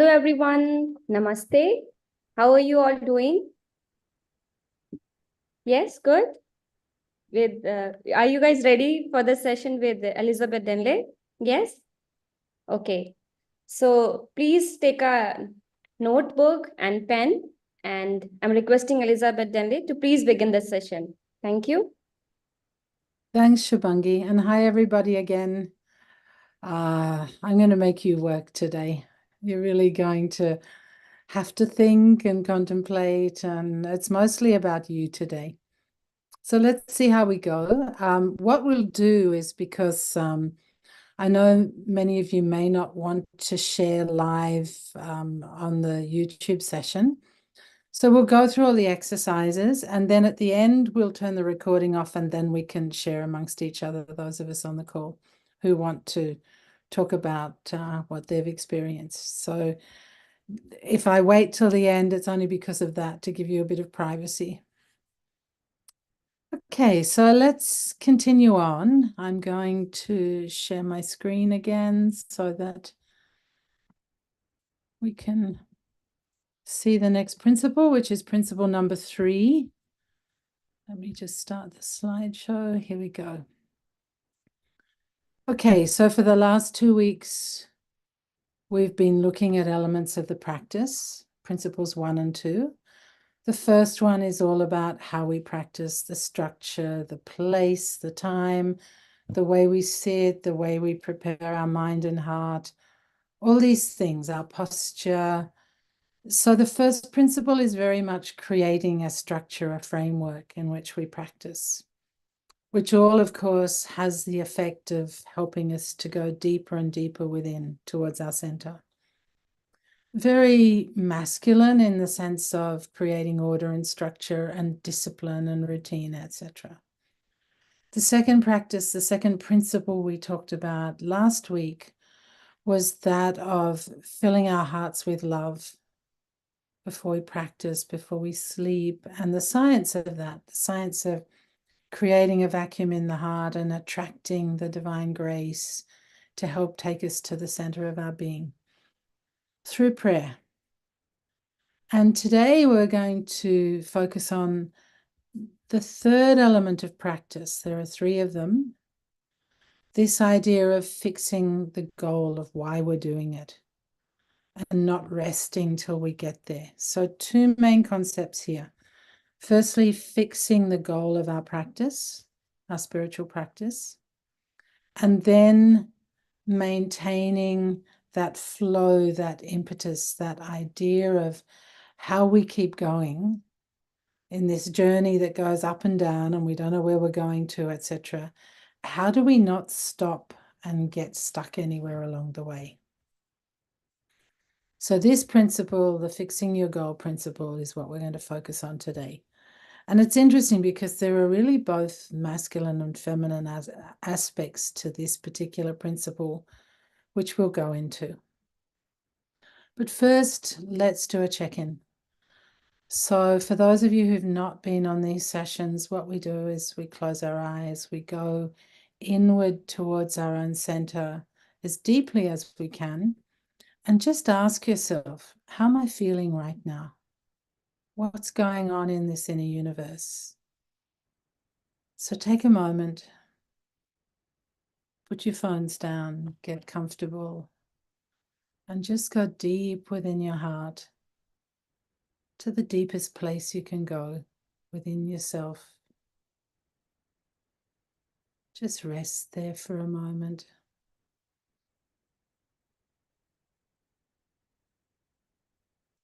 Hello everyone, Namaste. How are you all doing? Yes, good. Are you guys ready for the session with Elizabeth Denley? Yes? Okay. So please take a notebook and pen, and I'm requesting Elizabeth Denley to please begin the session. Thank you. Thanks, Shubangi, and hi everybody again. I'm going to make you work today. You're really going to have to think and contemplate, and it's mostly about you today. So let's see how we go. What we'll do is, because I know many of you may not want to share live on the YouTube session. So we'll go through all the exercises, and then at the end, we'll turn the recording off, and then we can share amongst each other, those of us on the call who want to talk about what they've experienced. So if I wait till the end, it's only because of that, to give you a bit of privacy. Okay, so let's continue on. I'm going to share my screen again so that we can see the next principle, which is principle number 3. Let me just start the slideshow. Here we go. Okay, so for the last 2 weeks, we've been looking at elements of the practice, principles 1 and 2. The first one is all about how we practice, the structure, the place, the time, the way we sit, the way we prepare our mind and heart, all these things, our posture. So the first principle is very much creating a structure, a framework in which we practice, which all, of course, has the effect of helping us to go deeper and deeper within towards our center. Very masculine in the sense of creating order and structure and discipline and routine, etc. The second practice, the second principle we talked about last week, was that of filling our hearts with love before we practice, before we sleep, and the science of that, the science of creating a vacuum in the heart and attracting the divine grace to help take us to the center of our being through prayer. And today we're going to focus on the third element of practice. There are 3 of them. This idea of fixing the goal of why we're doing it and not resting till we get there. So 2 main concepts here. Firstly, fixing the goal of our practice, our spiritual practice, and then maintaining that flow, that impetus, that idea of how we keep going in this journey that goes up and down and we don't know where we're going to, etc. How do we not stop and get stuck anywhere along the way? So this principle, the fixing your goal principle, is what we're going to focus on today. And it's interesting because there are really both masculine and feminine aspects to this particular principle, which we'll go into. But first, let's do a check-in. So for those of you who've not been on these sessions, what we do is we close our eyes, we go inward towards our own center as deeply as we can, and just ask yourself, how am I feeling right now? What's going on in this inner universe? So take a moment, put your phones down, get comfortable, and just go deep within your heart to the deepest place you can go within yourself. Just rest there for a moment.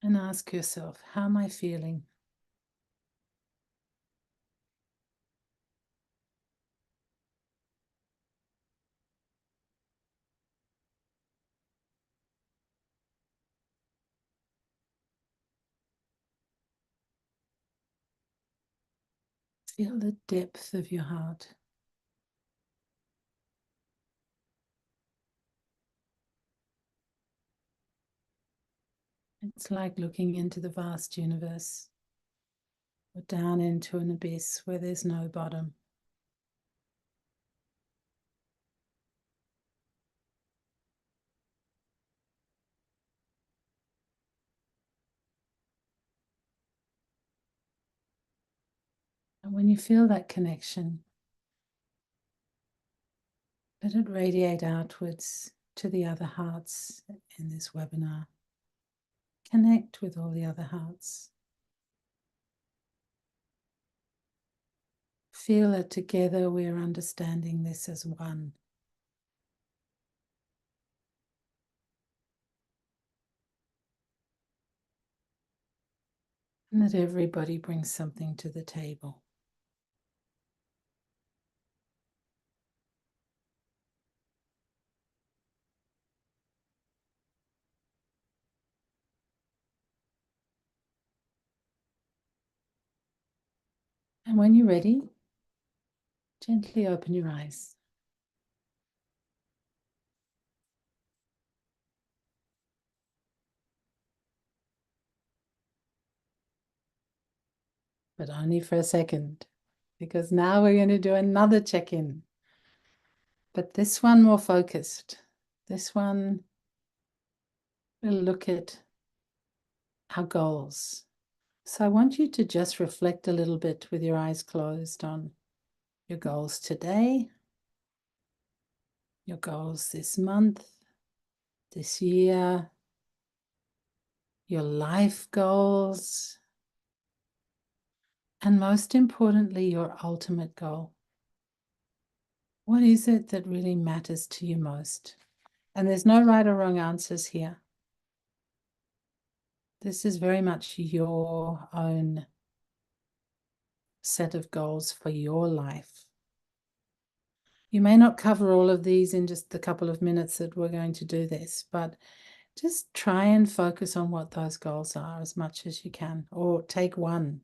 And ask yourself, how am I feeling? Feel the depth of your heart. It's like looking into the vast universe or down into an abyss where there's no bottom. When you feel that connection, let it radiate outwards to the other hearts in this webinar. Connect with all the other hearts. Feel that together we are understanding this as one. And that everybody brings something to the table. And when you're ready, gently open your eyes. But only for a second, because now we're going to do another check-in. But this one more focused. This one will look at our goals. So I want you to just reflect a little bit with your eyes closed on your goals today, your goals this month, this year, your life goals, and most importantly, your ultimate goal. What is it that really matters to you most? And there's no right or wrong answers here. This is very much your own set of goals for your life. You may not cover all of these in just the couple of minutes that we're going to do this, but just try and focus on what those goals are as much as you can, or take one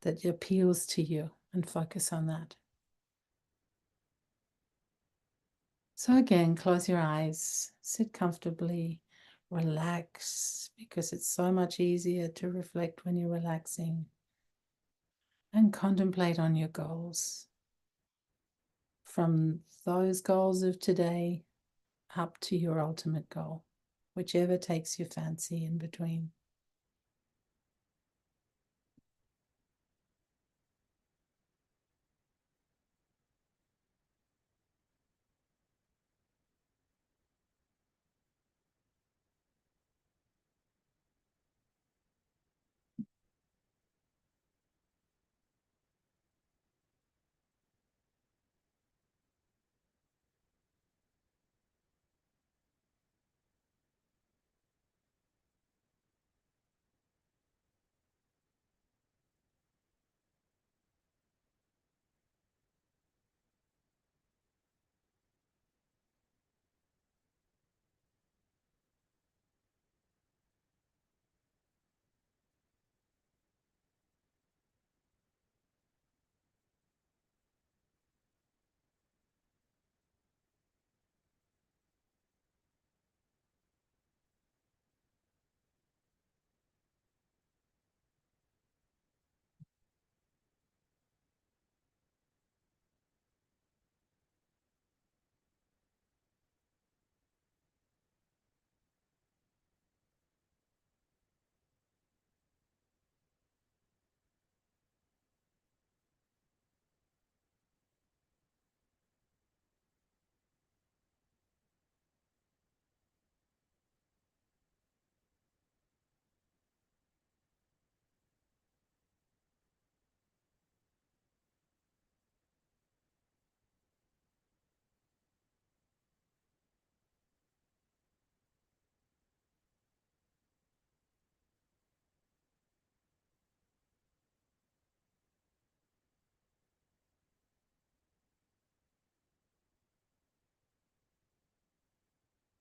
that appeals to you and focus on that. So again, close your eyes, sit comfortably, relax, because it's so much easier to reflect when you're relaxing, and contemplate on your goals. From those goals of today up to your ultimate goal, whichever takes your fancy in between.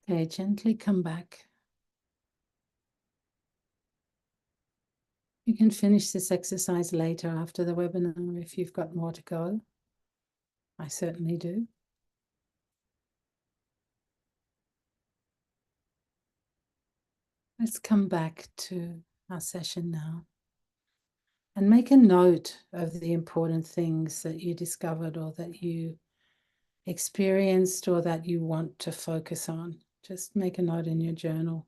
Okay, gently come back. You can finish this exercise later after the webinar if you've got more to go. I certainly do. Let's come back to our session now and make a note of the important things that you discovered or that you experienced or that you want to focus on. Just make a note in your journal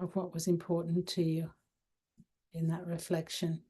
of what was important to you in that reflection.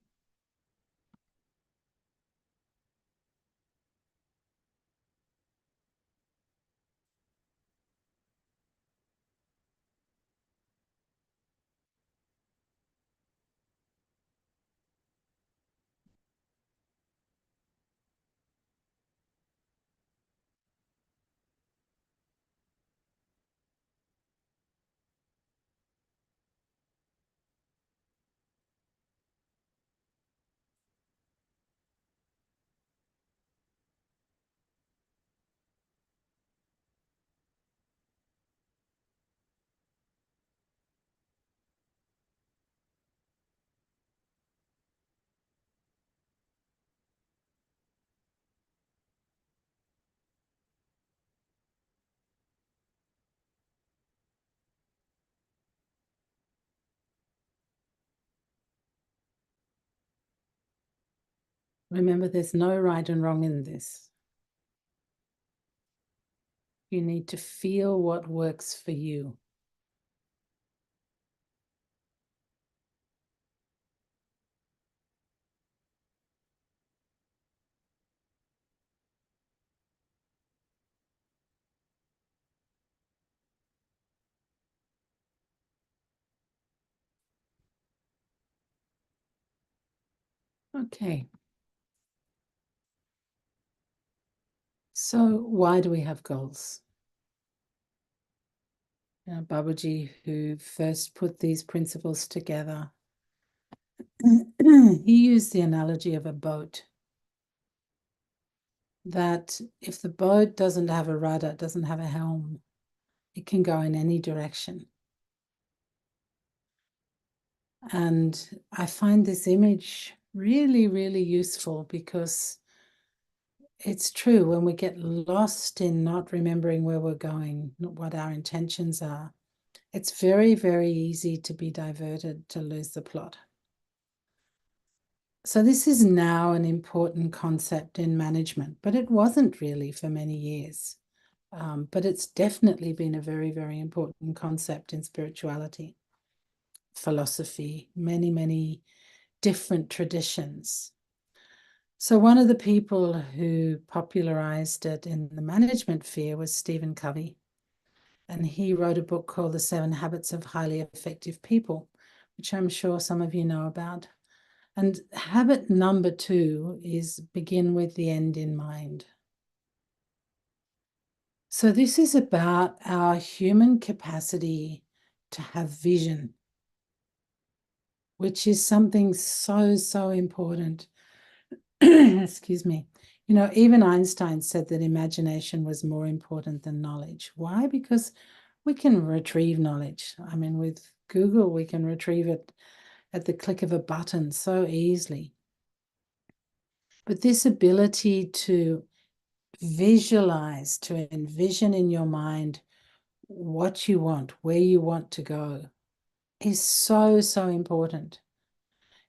Remember, there's no right and wrong in this. You need to feel what works for you. Okay. So why do we have goals? Babaji, who first put these principles together, he used the analogy of a boat. That if the boat doesn't have a rudder, doesn't have a helm, it can go in any direction. And I find this image really, really useful because it's true when we get lost in not remembering where we're going, what our intentions are, it's very, very easy to be diverted, to lose the plot. So this is now an important concept in management, but it wasn't really for many years. But it's definitely been a very, very important concept in spirituality, philosophy, many, many different traditions. So one of the people who popularized it in the management sphere was Stephen Covey. And he wrote a book called The 7 Habits of Highly Effective People, which I'm sure some of you know about. And habit number 2 is begin with the end in mind. So this is about our human capacity to have vision, which is something so, so important. Excuse me. You know, even Einstein said that imagination was more important than knowledge. Why? Because we can retrieve knowledge. I mean, with Google, we can retrieve it at the click of a button so easily. But this ability to visualize, to envision in your mind what you want, where you want to go, is so, so important.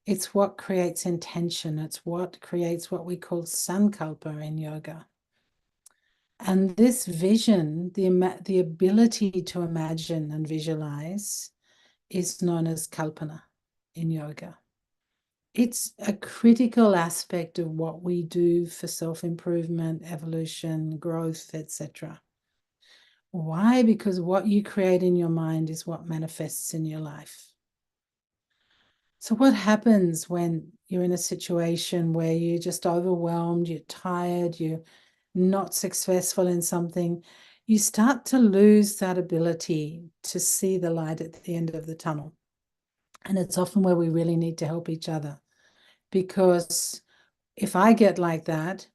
It's what creates intention. It's what creates what we call sankalpa in yoga. And this vision, the ability to imagine and visualize, is known as kalpana in yoga. It's a critical aspect of what we do for self-improvement, evolution, growth, etc. Why? Because what you create in your mind is what manifests in your life. So what happens when you're in a situation where you're just overwhelmed, you're tired, you're not successful in something? You start to lose that ability to see the light at the end of the tunnel. And it's often where we really need to help each other. Because if I get like that,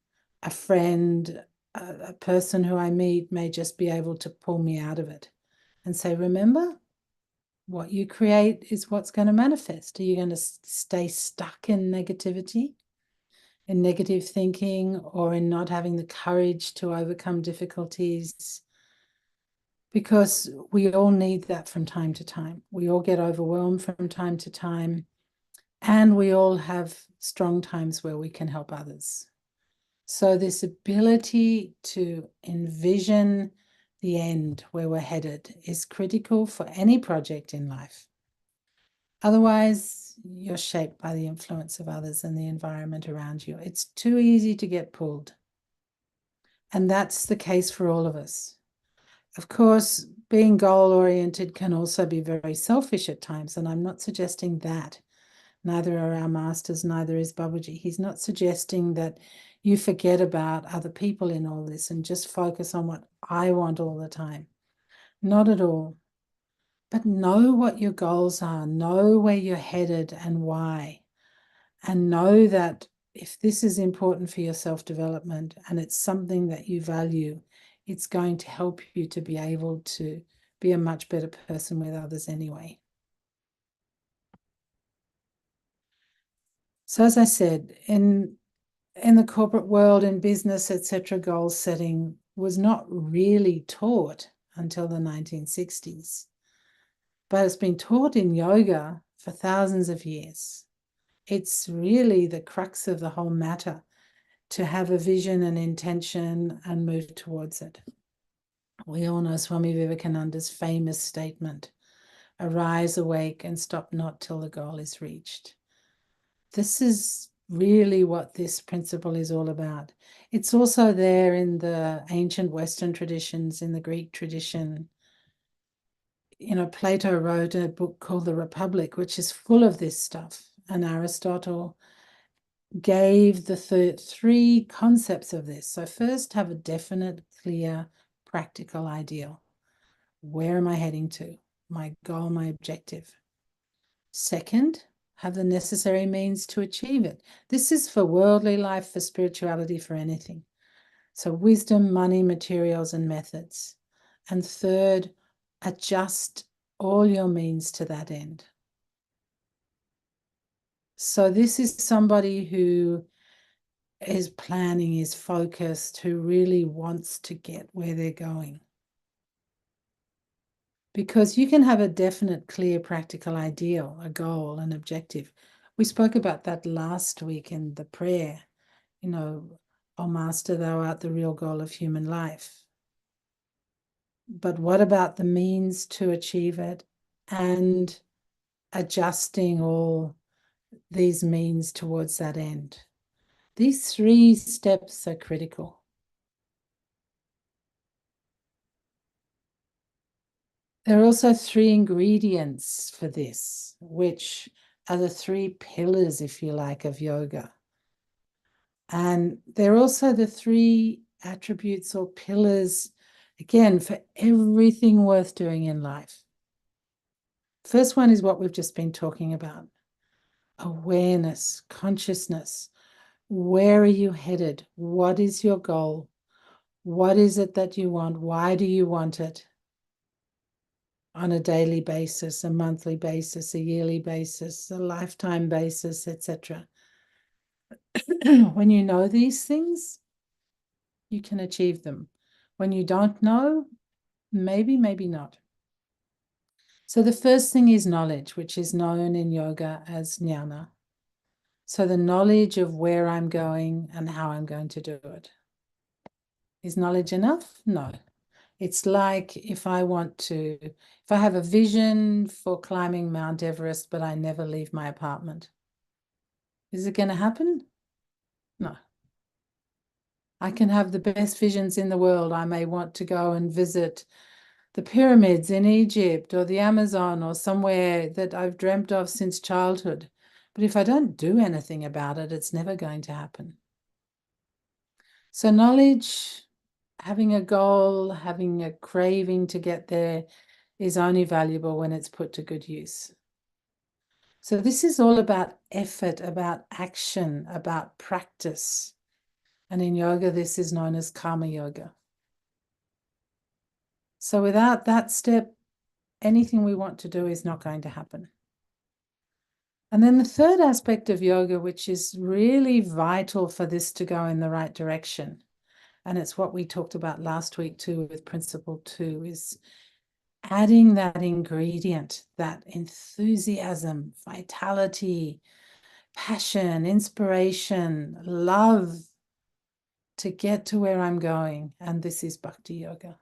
a friend, a person who I meet may just be able to pull me out of it and say, remember, what you create is what's going to manifest. Are you going to stay stuck in negativity, in negative thinking, or in not having the courage to overcome difficulties? Because we all need that from time to time. We all get overwhelmed from time to time, and we all have strong times where we can help others. So this ability to envision the end, where we're headed, is critical for any project in life. Otherwise, you're shaped by the influence of others and the environment around you. It's too easy to get pulled. And that's the case for all of us. Of course, being goal-oriented can also be very selfish at times, and I'm not suggesting that. Neither are our masters, neither is Babaji. He's not suggesting that you forget about other people in all this and just focus on what I want all the time. Not at all. But know what your goals are, know where you're headed and why. And know that if this is important for your self-development and it's something that you value, it's going to help you to be able to be a much better person with others anyway. So as I said, in the corporate world, in business, etc., goal setting was not really taught until the 1960s. But it's been taught in yoga for thousands of years. It's really the crux of the whole matter, to have a vision and intention and move towards it. We all know Swami Vivekananda's famous statement, arise, awake, and stop not till the goal is reached. This is really what this principle is all about. It's also there in the ancient Western traditions, in the Greek tradition. Plato wrote a book called The Republic, which is full of this stuff. And Aristotle gave the three concepts of this. So first, have a definite, clear, practical ideal. Where am I heading to? My goal, my objective. Second, have the necessary means to achieve it. This is for worldly life, for spirituality, for anything. So wisdom, money, materials, and methods. And third, adjust all your means to that end. So this is somebody who is planning, is focused, who really wants to get where they're going. Because you can have a definite, clear, practical ideal, a goal, an objective. We spoke about that last week in the prayer, O Master, thou art the real goal of human life. But what about the means to achieve it and adjusting all these means towards that end? These three steps are critical. There are also three ingredients for this, which are the three pillars, if you like, of yoga. And they're also the three attributes or pillars, again, for everything worth doing in life. First one is what we've just been talking about. Awareness, consciousness. Where are you headed? What is your goal? What is it that you want? Why do you want it? On a daily basis, a monthly basis, a yearly basis, a lifetime basis, etc. When you know these things, you can achieve them. When you don't know, maybe not. So the first thing is knowledge, which is known in yoga as jnana. So the knowledge of where I'm going and how I'm going to do it. Is knowledge enough? No. It's like if I have a vision for climbing Mount Everest, but I never leave my apartment. Is it going to happen? No. I can have the best visions in the world. I may want to go and visit the pyramids in Egypt or the Amazon or somewhere that I've dreamt of since childhood. But if I don't do anything about it, it's never going to happen. So knowledge, having a goal, having a craving to get there is only valuable when it's put to good use. So this is all about effort, about action, about practice. And in yoga, this is known as karma yoga. So without that step, anything we want to do is not going to happen. And then the third aspect of yoga, which is really vital for this to go in the right direction, and it's what we talked about last week too with Principle 2, is adding that ingredient, that enthusiasm, vitality, passion, inspiration, love to get to where I'm going. And this is bhakti yoga.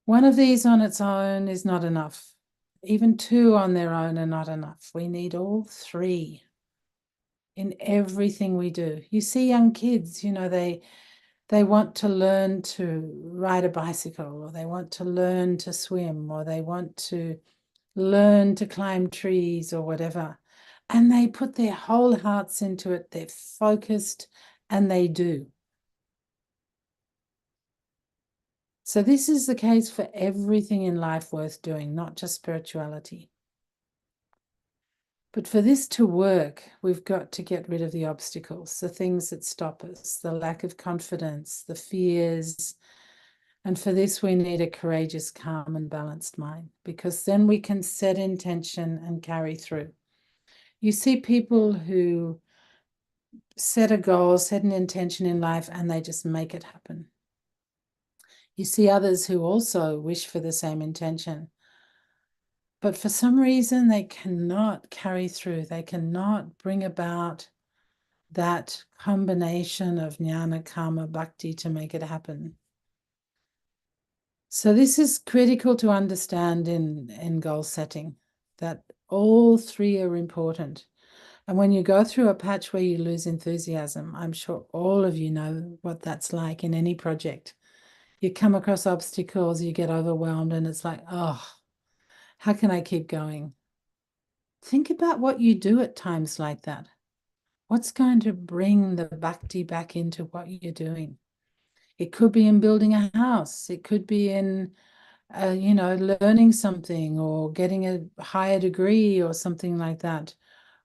One of these on its own is not enough. Even two on their own are not enough. We need all three in everything we do. You see young kids, they want to learn to ride a bicycle, or they want to learn to swim, or they want to learn to climb trees or whatever. And they put their whole hearts into it. They're focused and they do. So this is the case for everything in life worth doing, not just spirituality. But for this to work, we've got to get rid of the obstacles, the things that stop us, the lack of confidence, the fears. And for this, we need a courageous, calm, and balanced mind, because then we can set intention and carry through. You see people who set a goal, set an intention in life, and they just make it happen. You see others who also wish for the same intention, But for some reason, they cannot carry through. They cannot bring about that combination of jnana, karma, bhakti to make it happen. So this is critical to understand in goal setting, that all three are important. And when you go through a patch where you lose enthusiasm, I'm sure all of you know what that's like in any project. You come across obstacles, you get overwhelmed, and it's like, oh, how can I keep going? Think about what you do at times like that. What's going to bring the bhakti back into what you're doing? It could be in building a house. It could be in, learning something or getting a higher degree or something like that.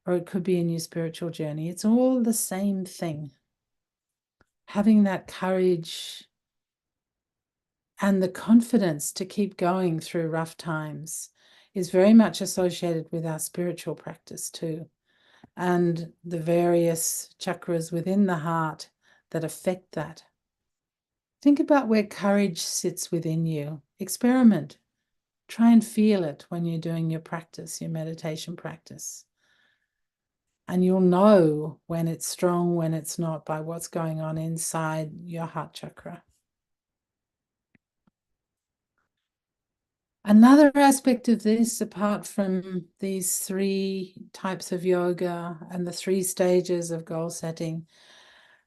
Or it could be in your spiritual journey. It's all the same thing. Having that courage and the confidence to keep going through rough times is very much associated with our spiritual practice too, and the various chakras within the heart that affect that. Think about where courage sits within you. Experiment. Try and feel it when you're doing your practice, your meditation practice. And you'll know when it's strong, when it's not, by what's going on inside your heart chakra. Another aspect of this, apart from these three types of yoga and the three stages of goal setting,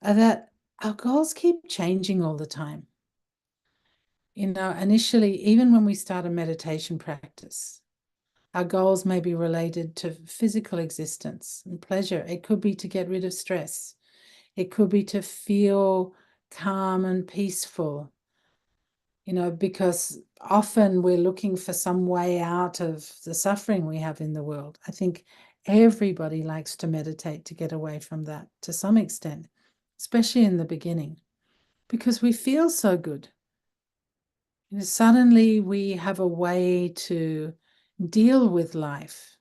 are that our goals keep changing all the time. Initially, even when we start a meditation practice, our goals may be related to physical existence and pleasure. It could be to get rid of stress. It could be to feel calm and peaceful, because often we're looking for some way out of the suffering we have in the world. I think everybody likes to meditate to get away from that to some extent, especially in the beginning, because we feel so good. Suddenly we have a way to deal with life.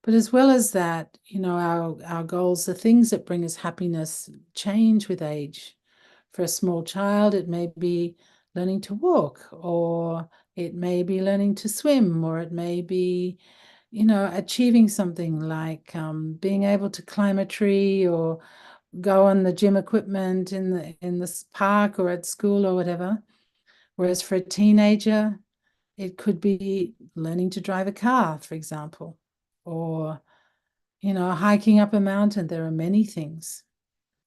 But as well as that, our goals, the things that bring us happiness, change with age. For a small child, it may be learning to walk, or it may be learning to swim, or it may be, achieving something like being able to climb a tree or go on the gym equipment in the park or at school or whatever. Whereas for a teenager, it could be learning to drive a car, for example, or, hiking up a mountain. There are many things.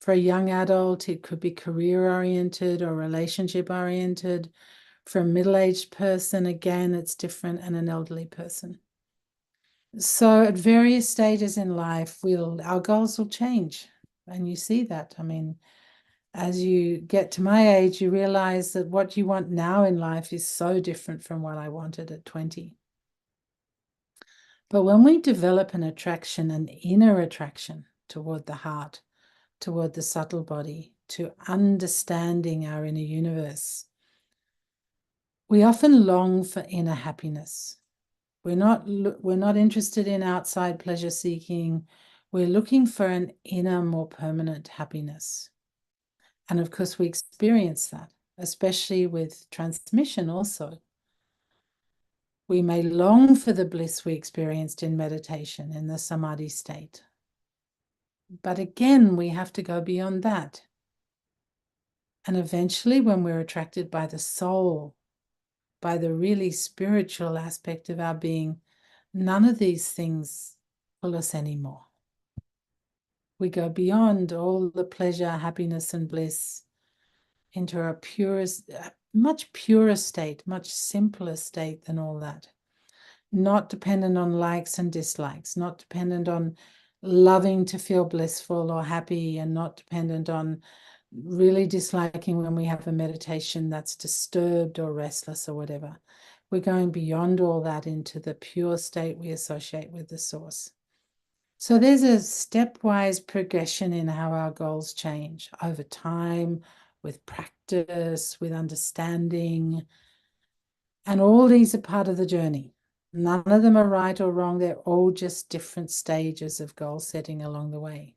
For a young adult, it could be career-oriented or relationship-oriented. For a middle-aged person, again, it's different, and an elderly person. So at various stages in life, our goals will change. And you see that. I mean, as you get to my age, you realize that what you want now in life is so different from what I wanted at 20. But when we develop an attraction, an inner attraction toward the heart, toward the subtle body, to understanding our inner universe, we often long for inner happiness. We're not interested in outside pleasure seeking. We're looking for an inner, more permanent happiness. And of course, we experience that, especially with transmission also. We may long for the bliss we experienced in meditation, in the samadhi state. But again, we have to go beyond that. And eventually, when we're attracted by the soul, by the really spiritual aspect of our being, none of these things pull us anymore. We go beyond all the pleasure, happiness, and bliss into a much purer state, much simpler state than all that. Not dependent on likes and dislikes, not dependent on loving to feel blissful or happy, and not dependent on really disliking when we have a meditation that's disturbed or restless or whatever. We're going beyond all that into the pure state we associate with the source. So there's a stepwise progression in how our goals change over time, with practice, with understanding. And all these are part of the journey. None of them are right or wrong. They're all just different stages of goal setting along the way.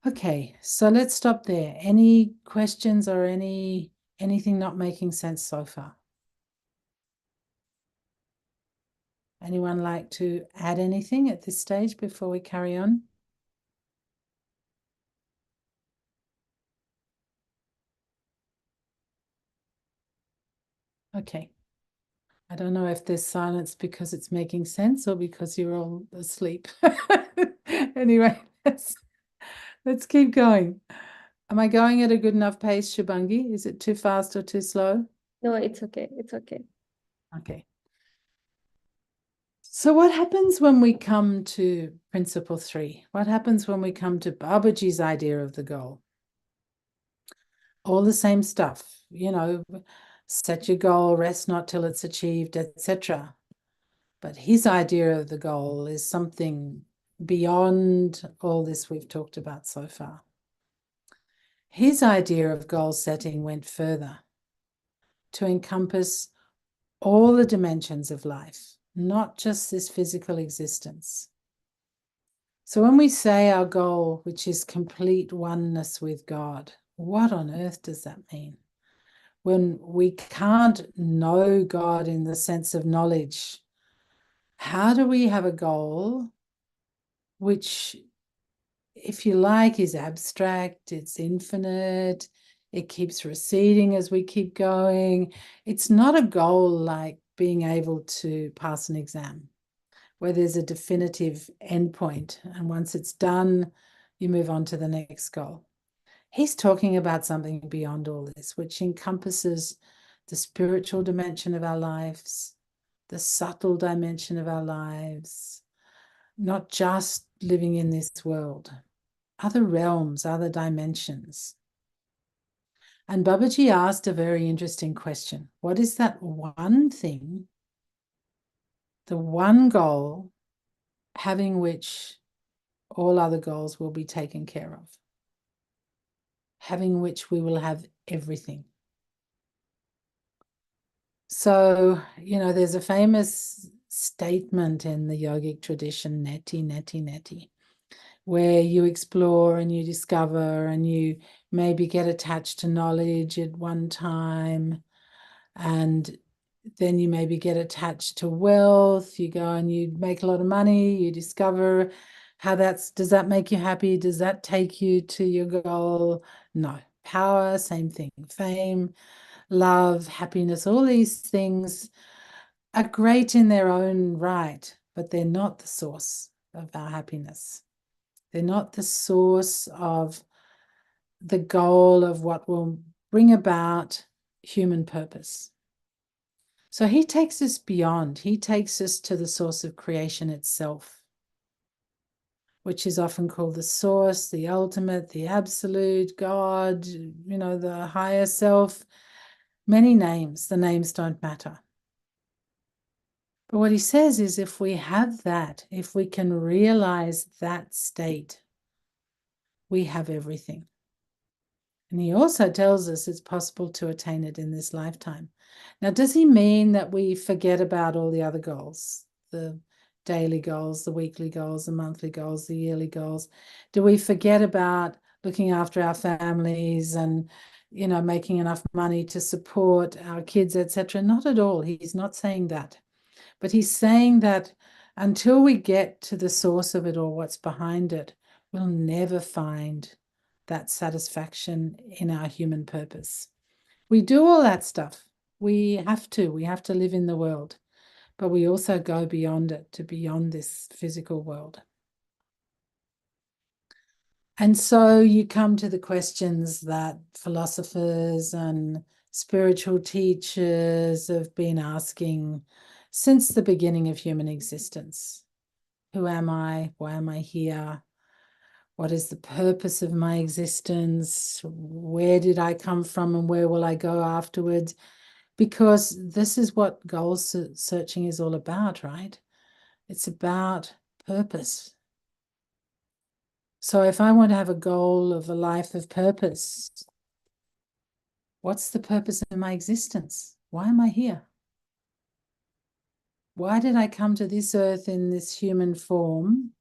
Okay, so let's stop there. Any questions or anything not making sense so far? Anyone like to add anything at this stage before we carry on? Okay. I don't know if there's silence because it's making sense or because you're all asleep. Anyway, let's keep going. Am I going at a good enough pace, Shubangi? Is it too fast or too slow? No, it's okay. It's okay. Okay. So what happens when we come to principle 3? What happens when we come to Babaji's idea of the goal? All the same stuff, set your goal, rest not till it's achieved, etc. But his idea of the goal is something beyond all this we've talked about so far. His idea of goal setting went further to encompass all the dimensions of life, not just this physical existence. So when we say our goal, which is complete oneness with God, what on earth does that mean? When we can't know God in the sense of knowledge, how do we have a goal which, if you like, is abstract, it's infinite, it keeps receding as we keep going? It's not a goal like being able to pass an exam, where there's a definitive endpoint, and once it's done, you move on to the next goal. He's talking about something beyond all this, which encompasses the spiritual dimension of our lives, the subtle dimension of our lives, not just living in this world, other realms, other dimensions. And Babaji asked a very interesting question. What is that one thing, the one goal, having which all other goals will be taken care of, having which we will have everything? So, there's a famous statement in the yogic tradition, neti, neti, neti, where you explore and you discover and you maybe get attached to knowledge at one time, and then you maybe get attached to wealth. You go and you make a lot of money, you discover does that make you happy? Does that take you to your goal? No. Power, same thing. Fame, love, happiness, all these things are great in their own right, but they're not the source of our happiness. They're not the source of the goal of what will bring about human purpose. So he takes us beyond. He takes us to the source of creation itself, which is often called the source, the ultimate, the absolute, God, the higher self. Many names. The names don't matter. But what he says is, if we have that, if we can realize that state, we have everything. And he also tells us it's possible to attain it in this lifetime. Now, does he mean that we forget about all the other goals, the daily goals, the weekly goals, the monthly goals, the yearly goals? Do we forget about looking after our families and, making enough money to support our kids, etc.? Not at all. He's not saying that. But he's saying that until we get to the source of it or what's behind it, we'll never find that satisfaction in our human purpose. We do all that stuff. We have to live in the world, but we also go beyond it, to beyond this physical world. And so you come to the questions that philosophers and spiritual teachers have been asking since the beginning of human existence. Who am I? Why am I here? What is the purpose of my existence? Where did I come from and where will I go afterwards? Because this is what goal searching is all about, right? It's about purpose. So if I want to have a goal of a life of purpose, what's the purpose of my existence? Why am I here? Why did I come to this earth in this human form?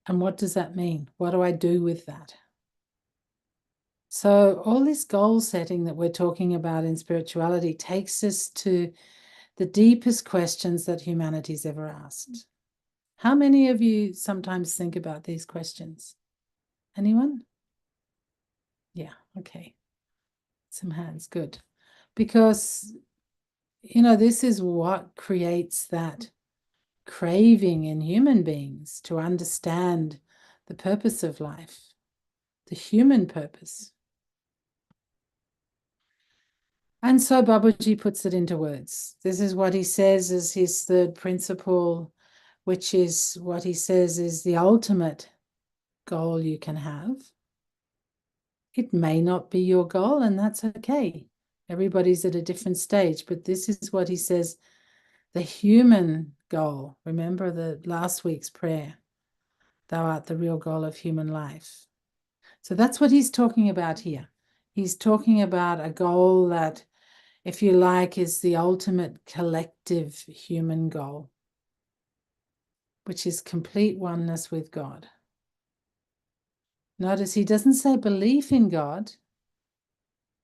And what does that mean? What do I do with that? So all this goal setting that we're talking about in spirituality takes us to the deepest questions that humanity's ever asked. How many of you sometimes think about these questions? Anyone? Yeah, okay. Some hands, good. Because, you know, this is what creates that craving in human beings to understand the purpose of life, the human purpose. And so Babaji puts it into words. This is what he says is his third principle, which is what he says is the ultimate goal you can have. It may not be your goal, and that's okay. Everybody's at a different stage, but this is what he says, the human goal. Remember the last week's prayer, thou art the real goal of human life. So that's what he's talking about here. He's talking about a goal that, if you like, is the ultimate collective human goal, which is complete oneness with God. Notice he doesn't say belief in God.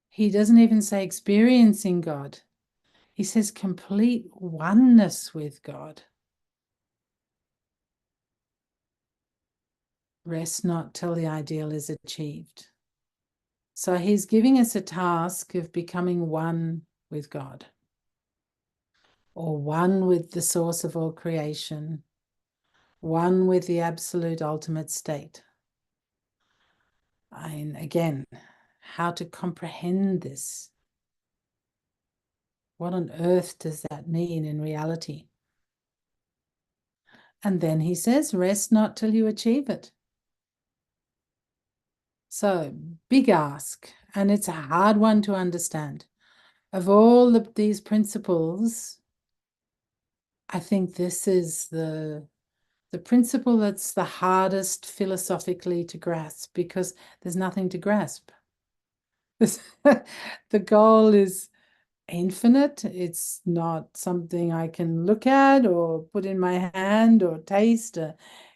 He doesn't even say experiencing God. He says complete oneness with God. Rest not till the ideal is achieved. So he's giving us a task of becoming one with God, or one with the source of all creation, one with the absolute ultimate state. And again, how to comprehend this. What on earth does that mean in reality? And then he says, rest not till you achieve it. So, big ask, and it's a hard one to understand. Of all these principles, I think this is the principle that's the hardest philosophically to grasp, because there's nothing to grasp. The goal is infinite. It's not something I can look at or put in my hand or taste.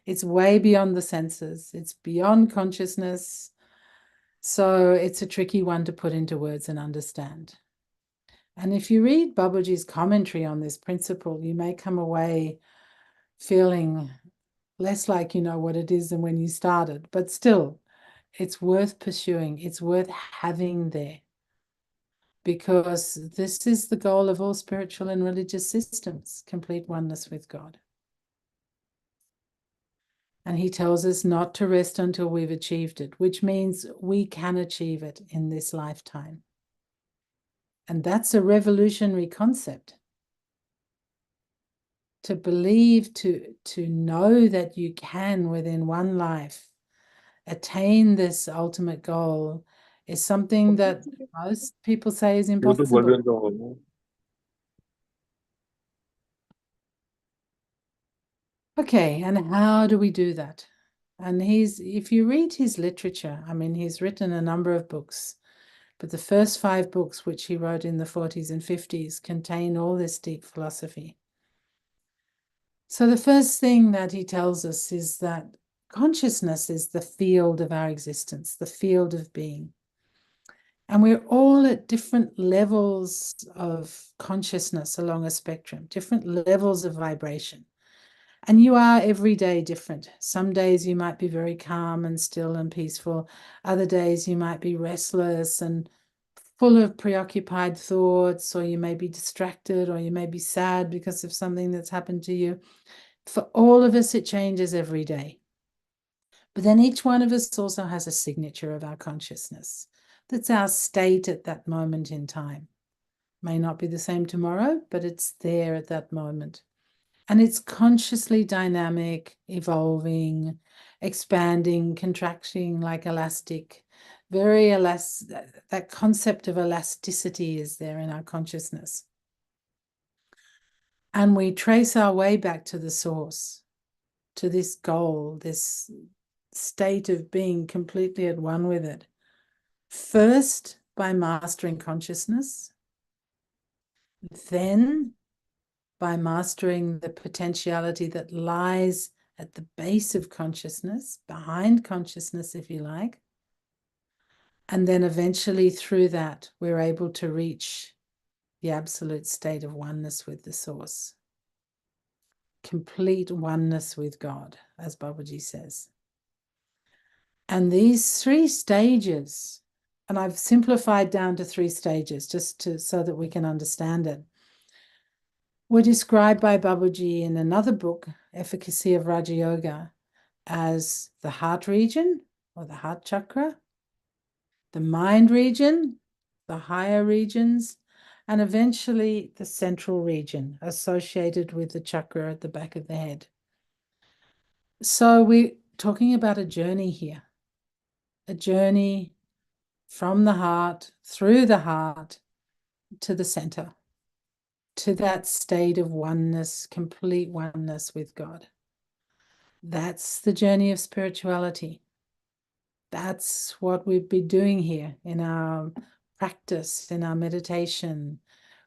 It's way beyond the senses. It's beyond consciousness. So it's a tricky one to put into words and understand. And if you read Babaji's commentary on this principle, you may come away feeling less like you know what it is than when you started, but still, it's worth pursuing. It's worth having there, because this is the goal of all spiritual and religious systems, complete oneness with God. And he tells us not to rest until we've achieved it, which means we can achieve it in this lifetime. And that's a revolutionary concept. To believe, to know that you can, within one life, attain this ultimate goal is something that most people say is impossible. Okay, and how do we do that? And if you read his literature, I mean, he's written a number of books, but the first 5 books, which he wrote in the 40s and 50s, contain all this deep philosophy. So the first thing that he tells us is that consciousness is the field of our existence, the field of being. And we're all at different levels of consciousness along a spectrum, different levels of vibration. And you are every day different. Some days you might be very calm and still and peaceful. Other days you might be restless and full of preoccupied thoughts, or you may be distracted, or you may be sad because of something that's happened to you. For all of us, it changes every day. But then each one of us also has a signature of our consciousness. That's our state at that moment in time. May not be the same tomorrow, but it's there at that moment. And it's consciously dynamic, evolving, expanding, contracting like elastic. That concept of elasticity is there in our consciousness. And we trace our way back to the source, to this goal, this state of being completely at one with it. First, by mastering consciousness, then by mastering the potentiality that lies at the base of consciousness, behind consciousness, if you like. And then eventually through that, we're able to reach the absolute state of oneness with the source. Complete oneness with God, as Babaji says. And these 3 stages, and I've simplified down to 3 stages just so that we can understand it, were described by Babaji in another book, Efficacy of Raja Yoga, as the heart region or the heart chakra, the mind region, the higher regions, and eventually the central region associated with the chakra at the back of the head. So we're talking about a journey here, a journey from the heart, through the heart, to the center, to that state of oneness, complete oneness with God. That's the journey of spirituality. That's what we've been doing here in our practice, in our meditation.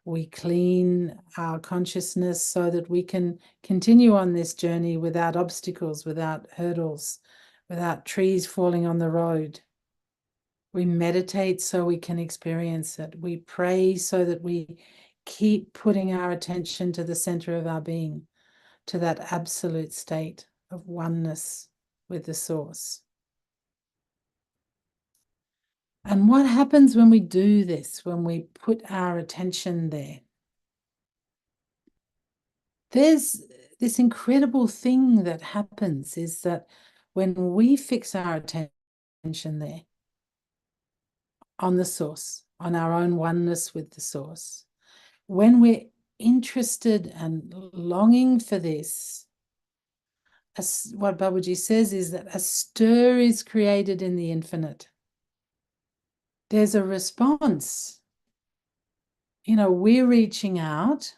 We clean our consciousness so that we can continue on this journey without obstacles, without hurdles, without trees falling on the road. We meditate so we can experience it. We pray so that we keep putting our attention to the center of our being, to that absolute state of oneness with the source. And what happens when we do this, when we put our attention there? There's this incredible thing that happens is that when we fix our attention there on the source, on our own oneness with the source, when we're interested and longing for this, what Babaji says is that a stir is created in the infinite. There's a response. You know, we're reaching out,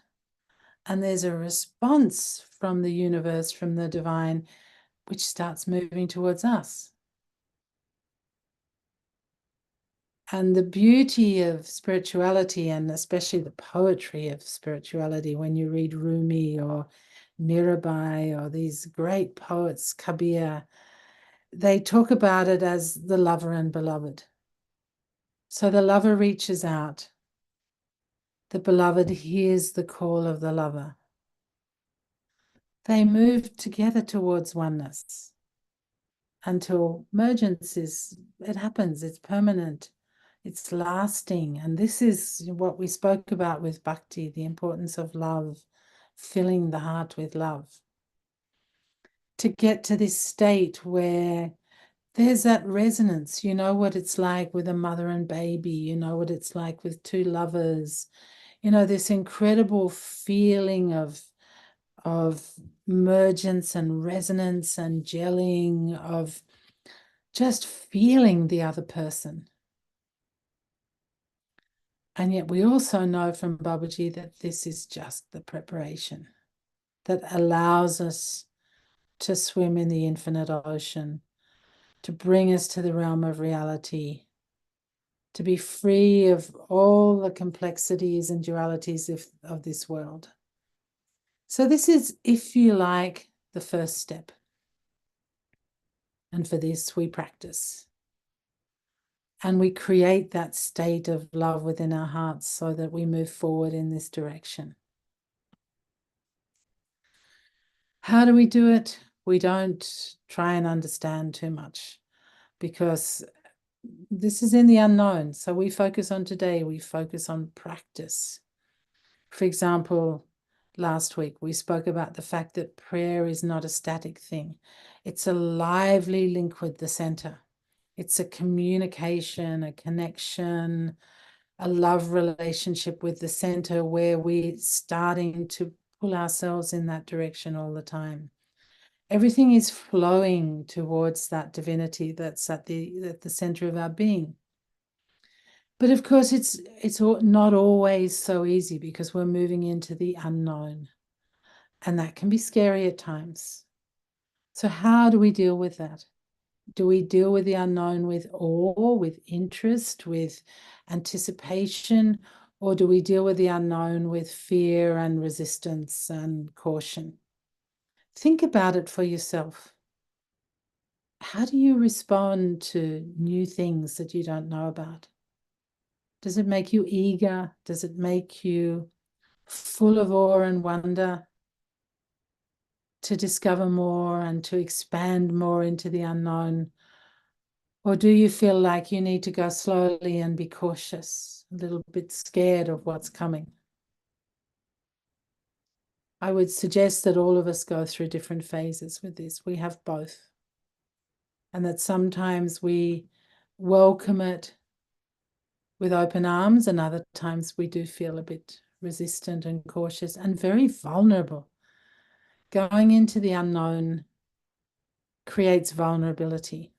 and there's a response from the universe, from the divine, which starts moving towards us. And the beauty of spirituality, and especially the poetry of spirituality, when you read Rumi or Mirabai or these great poets, Kabir, they talk about it as the lover and beloved. So the lover reaches out. The beloved hears the call of the lover. They move together towards oneness until emergence it happens, it's permanent, it's lasting. And this is what we spoke about with bhakti, the importance of love, filling the heart with love. To get to this state where there's that resonance, you know what it's like with a mother and baby, you know what it's like with 2 lovers, you know, this incredible feeling of emergence and resonance and gelling, of just feeling the other person. And yet we also know from Babaji that this is just the preparation that allows us to swim in the infinite ocean, to bring us to the realm of reality, to be free of all the complexities and dualities of this world. So this is, if you like, the first step. And for this we practice. And we create that state of love within our hearts so that we move forward in this direction. How do we do it? We don't try and understand too much, because this is in the unknown. So we focus on today, we focus on practice. For example, last week we spoke about the fact that prayer is not a static thing. It's a lively link with the center. It's a communication, a connection, a love relationship with the center, where we're starting to pull ourselves in that direction all the time. Everything is flowing towards that divinity that's at the center of our being. But of course, it's not always so easy, because we're moving into the unknown, and that can be scary at times. So how do we deal with that? Do we deal with the unknown with awe, with interest, with anticipation, or do we deal with the unknown with fear and resistance and caution? Think about it for yourself. How do you respond to new things that you don't know about? Does it make you eager? Does it make you full of awe and wonder to discover more and to expand more into the unknown? Or do you feel like you need to go slowly and be cautious, a little bit scared of what's coming? I would suggest that all of us go through different phases with this. We have both. And that sometimes we welcome it with open arms, and other times we do feel a bit resistant and cautious and very vulnerable. Going into the unknown creates vulnerability.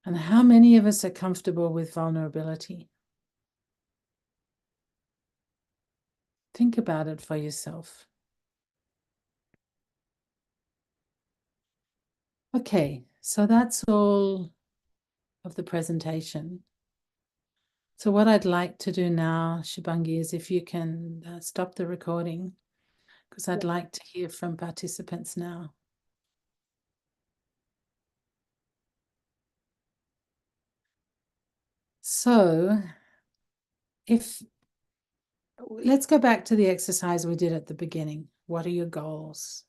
And how many of us are comfortable with vulnerability? Think about it for yourself. Okay, so that's all of the presentation. So what I'd like to do now, Shibangi, is if you can stop the recording, because I'd like to hear from participants now. So let's go back to the exercise we did at the beginning. What are your goals?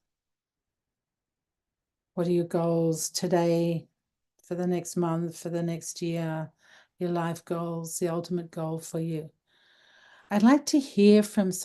What are your goals today, for the next month, for the next year, your life goals, the ultimate goal for you? I'd like to hear from some